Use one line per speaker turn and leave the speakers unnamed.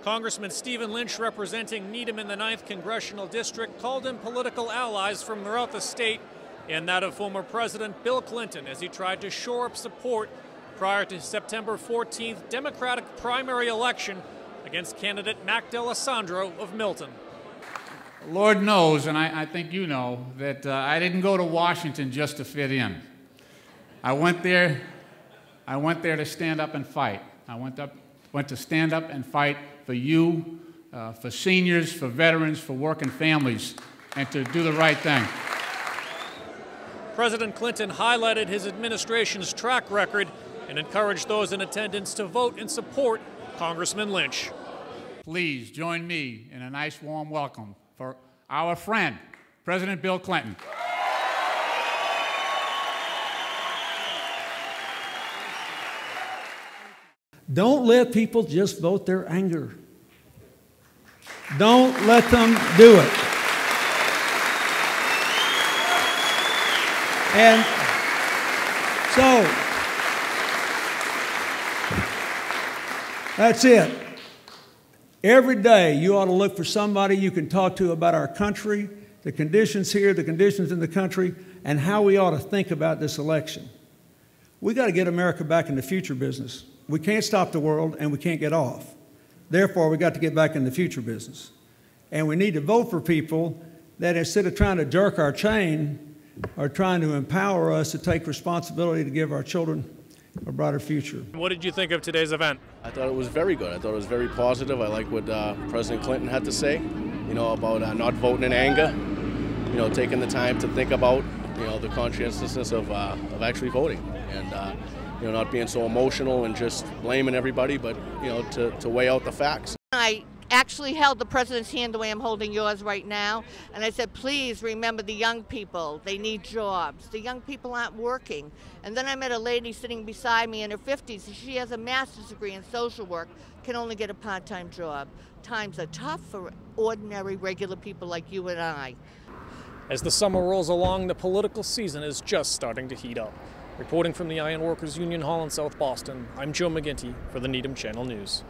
Congressman Stephen Lynch, representing Needham in the 9th Congressional District, called in political allies from throughout the state and that of former President Bill Clinton as he tried to shore up support prior to September 14th Democratic primary election against candidate Mac D'Alessandro of Milton.
Lord knows, and I think you know, that I didn't go to Washington just to fit in. I went there to stand up and fight. I went to stand up and fight for you, for seniors, for veterans, for working families, and to do the right thing.
President Clinton highlighted his administration's track record and encouraged those in attendance to vote and support Congressman Lynch.
Please join me in a nice warm welcome for our friend, President Bill Clinton.
Don't let people just vote their anger. Don't let them do it. And so, that's it. Every day you ought to look for somebody you can talk to about our country, the conditions here, the conditions in the country, and how we ought to think about this election. We got to get America back in the future business. We can't stop the world, and we can't get off. Therefore, we got to get back in the future business. And we need to vote for people that, instead of trying to jerk our chain, are trying to empower us to take responsibility to give our children a brighter future.
What did you think of today's event?
I thought it was very good. I thought it was very positive. I like what President Clinton had to say, about not voting in anger, taking the time to think about, the conscientiousness of actually voting, and not being so emotional and just blaming everybody, but to weigh out the facts.
I actually held the president's hand the way I'm holding yours right now, and I said, please remember the young people. They need jobs. The young people aren't working. And then I met a lady sitting beside me in her 50s. She has a master's degree in social work, can only get a part-time job. Times are tough for ordinary, regular people like you and I.
As the summer rolls along, the political season is just starting to heat up. Reporting from the Iron Workers Union Hall in South Boston, I'm Joe McGinty for the Needham Channel News.